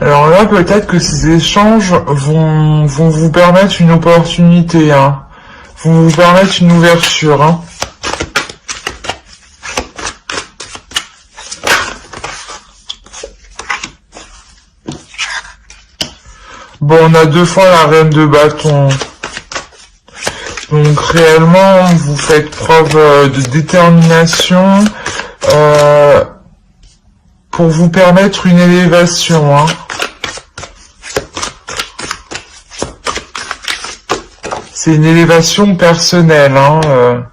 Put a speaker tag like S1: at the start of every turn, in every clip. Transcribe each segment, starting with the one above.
S1: Alors là, peut-être que ces échanges vont vous permettre une opportunité, hein. Vont vous permettre une ouverture, hein. Bon, on a 2 fois la reine de bâton. Donc réellement, vous faites preuve de détermination pour vous permettre une élévation, hein. C'est une élévation personnelle, hein.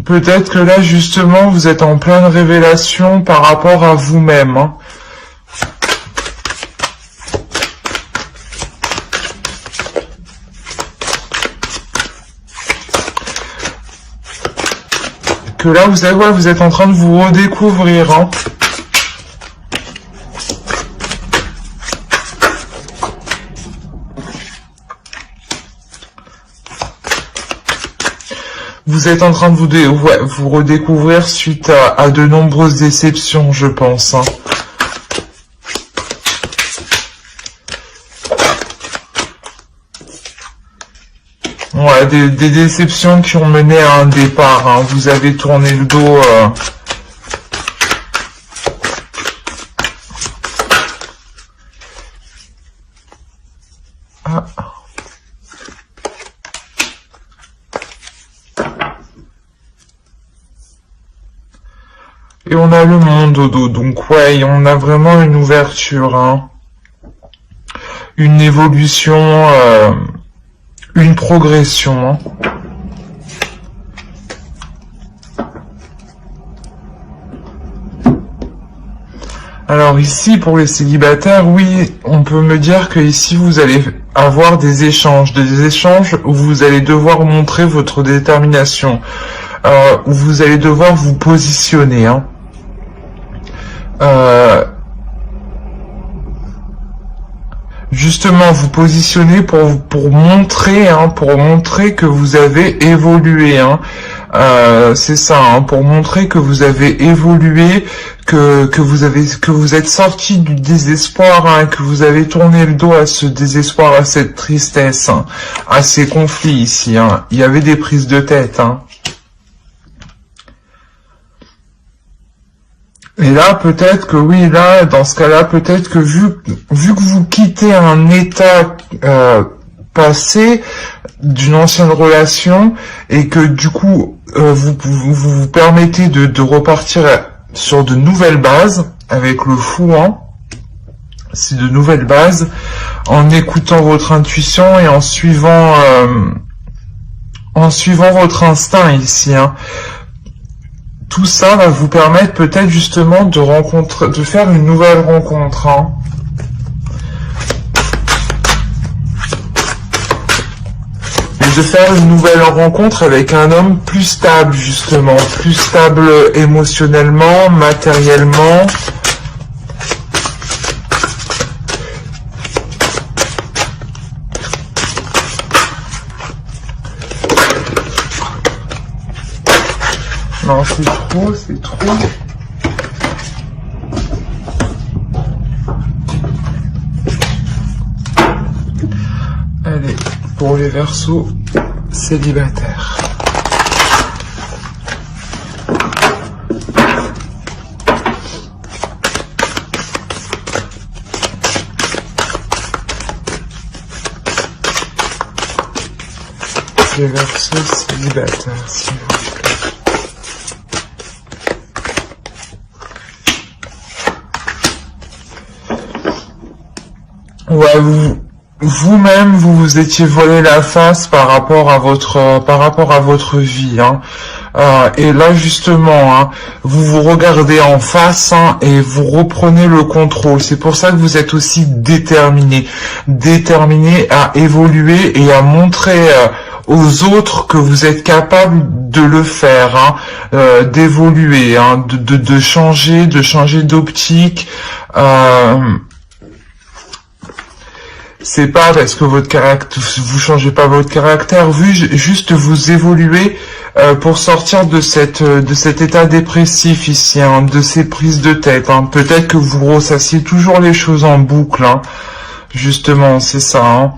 S1: Peut-être que là, justement, vous êtes en pleine révélation par rapport à vous-même, hein. Que là, vous êtes en train de vous redécouvrir, hein. Vous êtes en train de vous redécouvrir suite à de nombreuses déceptions, je pense, hein. Ouais, des déceptions qui ont mené à un départ, hein. Vous avez tourné le dos. Ah. Et on a le monde au dos, donc ouais, on a vraiment une ouverture, hein. Une évolution, une progression, hein. Alors ici, pour les célibataires, oui, on peut me dire que ici, vous allez avoir des échanges où vous allez devoir montrer votre détermination, où vous allez devoir vous positionner, hein. Justement, vous positionner pour montrer, hein, que vous avez évolué, hein. C'est ça, hein, pour montrer que vous avez évolué, que vous êtes sorti du désespoir, hein, que vous avez tourné le dos à ce désespoir, à cette tristesse, hein, à ces conflits ici, hein. Il y avait des prises de tête, hein. Et là, peut-être que oui, là, dans ce cas-là, peut-être que vu que vous quittez un état passé d'une ancienne relation et que du coup, vous permettez de repartir sur de nouvelles bases avec le fou, hein. C'est de nouvelles bases, en écoutant votre intuition et en suivant votre instinct ici, hein. Tout ça va vous permettre peut-être justement de faire une nouvelle rencontre, hein. Et de faire une nouvelle rencontre avec un homme plus stable, justement, plus stable émotionnellement, matériellement. Non, c'est trop, c'est trop. Allez, pour les Verseaux célibataires. Les Verseaux célibataires, s'il vous plaît. Ouais, vous-même, vous étiez volé la face par rapport à votre vie, hein. Et là, justement, hein, vous vous regardez en face, hein, et vous reprenez le contrôle. C'est pour ça que vous êtes aussi déterminé à évoluer et à montrer aux autres que vous êtes capable de le faire, hein, d'évoluer, hein, de changer d'optique. C'est pas parce que votre caractère, vous changez pas votre caractère, juste vous évoluez pour sortir de cet état dépressif ici, hein, de ces prises de tête. Hein. Peut-être que vous ressassiez toujours les choses en boucle, hein. Justement, c'est ça.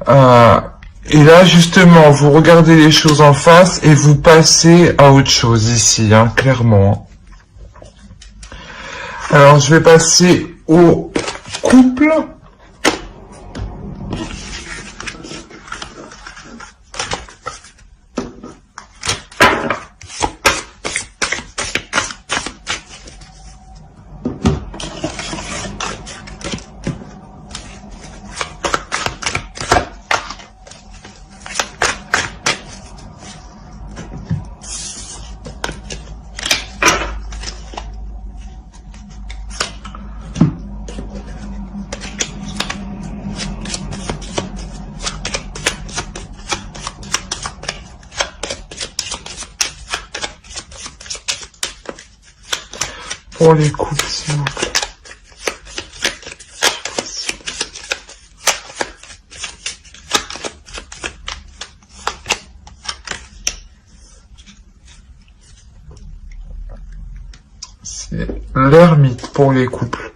S1: Hein. Et là, justement, vous regardez les choses en face et vous passez à autre chose ici, hein, clairement. Alors, je vais passer au couple. Pour les couples, s'il vous plaît. C'est l'ermite pour les couples.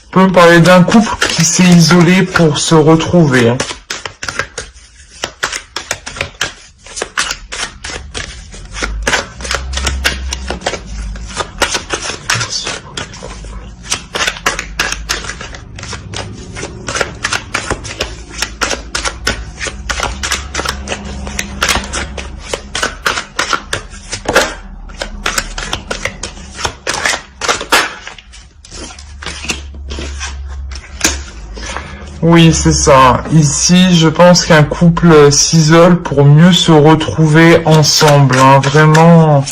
S1: On peut me parler d'un couple qui s'est isolé pour se retrouver. Hein. Oui, c'est ça. Ici, je pense qu'un couple s'isole pour mieux se retrouver ensemble. Hein. Vraiment,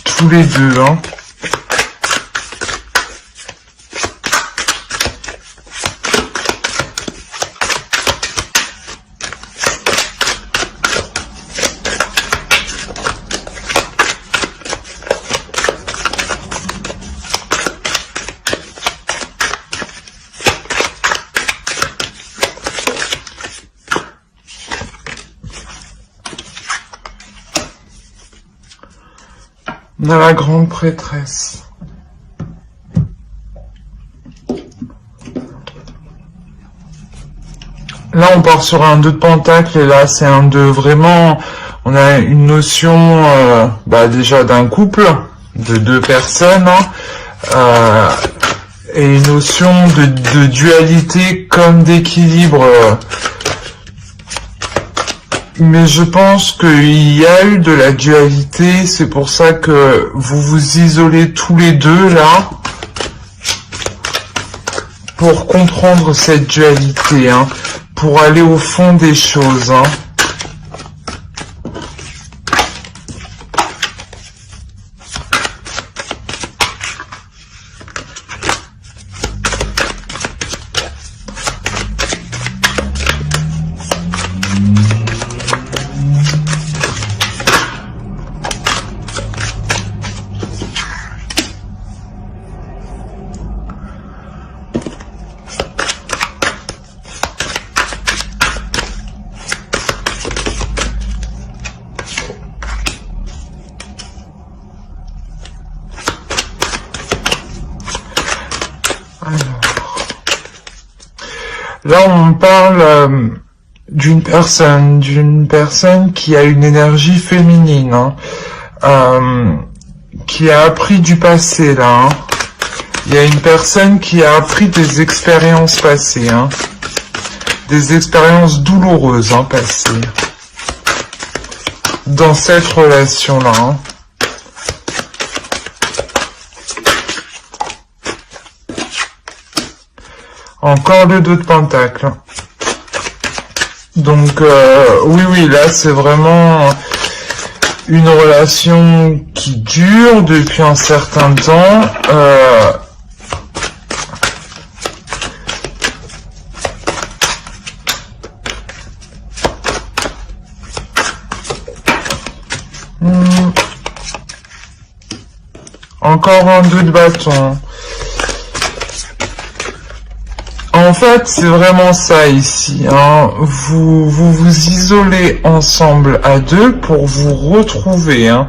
S1: tous les deux. Hein. On a la grande prêtresse. Là, on part sur un 2 de pentacle et là, c'est un 2 vraiment... On a une notion déjà d'un couple, de 2 personnes, hein, et une notion de dualité comme d'équilibre. Mais je pense qu'il y a eu de la dualité, c'est pour ça que vous vous isolez tous les deux là, pour comprendre cette dualité, hein, pour aller au fond des choses. Hein. Là, on parle d'une personne qui a une énergie féminine, hein, qui a appris du passé, là. Hein. Il y a une personne qui a appris des expériences passées, hein, des expériences douloureuses, hein, passées, dans cette relation-là. Hein. Encore le 2 de pentacle. Donc, oui, là, c'est vraiment une relation qui dure depuis un certain temps. Encore un 2 de bâton. En fait, c'est vraiment ça ici. Hein. Vous isolez ensemble à deux pour vous retrouver. Hein.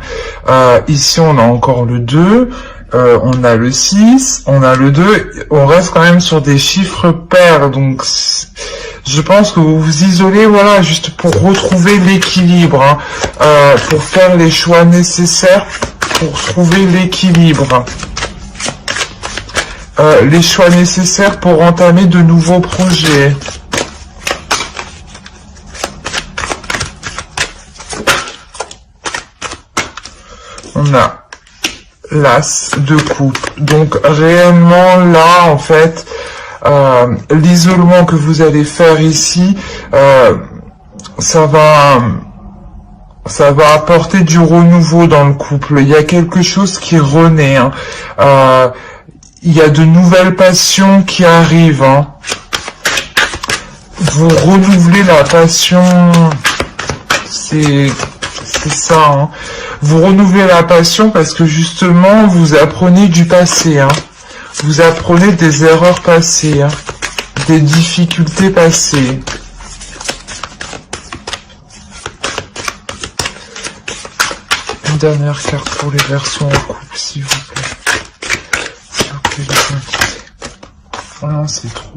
S1: Ici, on a encore le 2, on a le 6, on a le 2. On reste quand même sur des chiffres pairs. Donc, je pense que vous vous isolez, voilà, juste pour retrouver l'équilibre. Hein. Pour faire les choix nécessaires pour trouver l'équilibre. Les choix nécessaires pour entamer de nouveaux projets. On a l'as de coupe. Donc réellement là, en fait, l'isolement que vous allez faire ici, ça va apporter du renouveau dans le couple. Il y a quelque chose qui renaît. Hein. Il y a de nouvelles passions qui arrivent. Hein. Vous renouvelez la passion. C'est ça. Hein. Vous renouvelez la passion parce que justement, vous apprenez du passé. Hein. Vous apprenez des erreurs passées. Hein. Des difficultés passées. Une dernière carte pour les Verseaux en couple, s'il vous plaît. Oh non, c'est trop.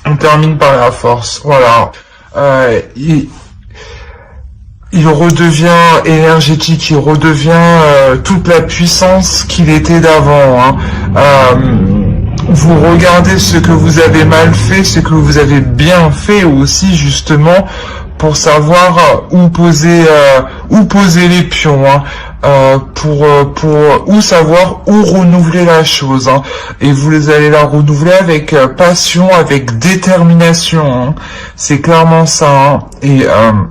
S1: On termine par la force. Voilà. Il redevient énergétique, il redevient toute la puissance qu'il était d'avant. Hein. Vous regardez ce que vous avez mal fait, ce que vous avez bien fait aussi, justement, pour savoir où poser les pions. Hein. Ou savoir où renouveler la chose. Hein. Et vous allez la renouveler avec passion, avec détermination. Hein. C'est clairement ça. Hein.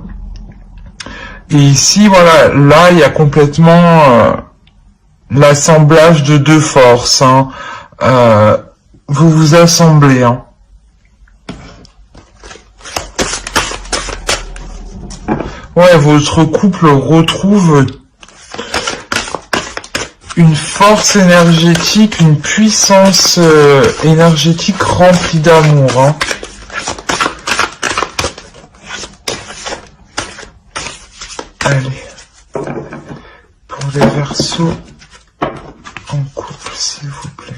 S1: Et ici, voilà, là, il y a complètement l'assemblage de deux forces. Hein. Vous vous assemblez. Hein. Ouais, votre couple retrouve une force énergétique, une puissance énergétique remplie d'amour. Hein. Allez, pour les Verseaux en couple, s'il vous plaît.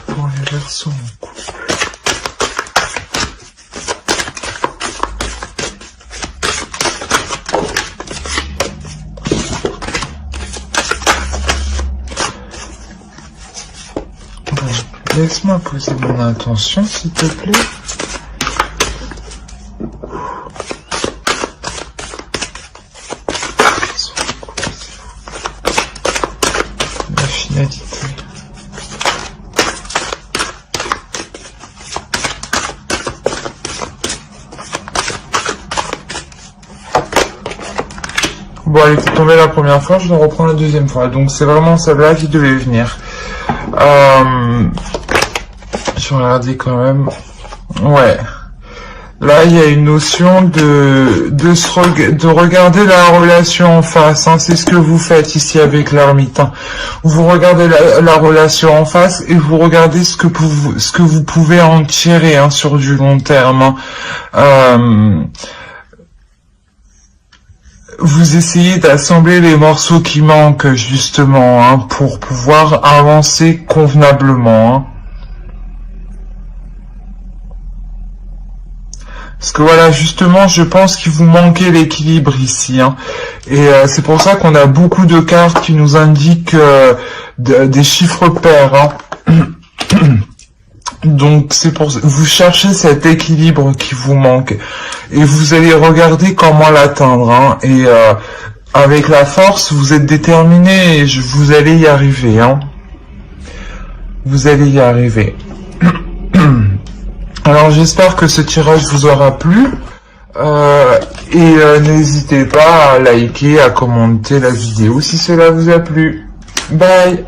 S1: Pour les Verseaux en couple. Laisse-moi poser mon intention, s'il te plaît. La finalité. Bon, elle était tombée la première fois, je vais reprendre la deuxième fois. Donc c'est vraiment celle-là qui devait venir. Je vais regarder quand même. Ouais. Là, il y a une notion de regarder la relation en face. Hein. C'est ce que vous faites ici avec l'ermite. Hein. Vous regardez la relation en face et vous regardez ce que vous pouvez en tirer hein, sur du long terme. Hein. Vous essayez d'assembler les morceaux qui manquent justement hein, pour pouvoir avancer convenablement. Hein. Parce que voilà, justement, je pense qu'il vous manquait l'équilibre ici. Hein. Et c'est pour ça qu'on a beaucoup de cartes qui nous indiquent des chiffres pairs. Hein. Donc c'est pour vous cherchez cet équilibre qui vous manque. Et vous allez regarder comment l'atteindre. Hein. Et avec la force, vous êtes déterminé et vous allez y arriver. Hein. Vous allez y arriver. Alors j'espère que ce tirage vous aura plu. N'hésitez pas à liker, à commenter la vidéo si cela vous a plu. Bye.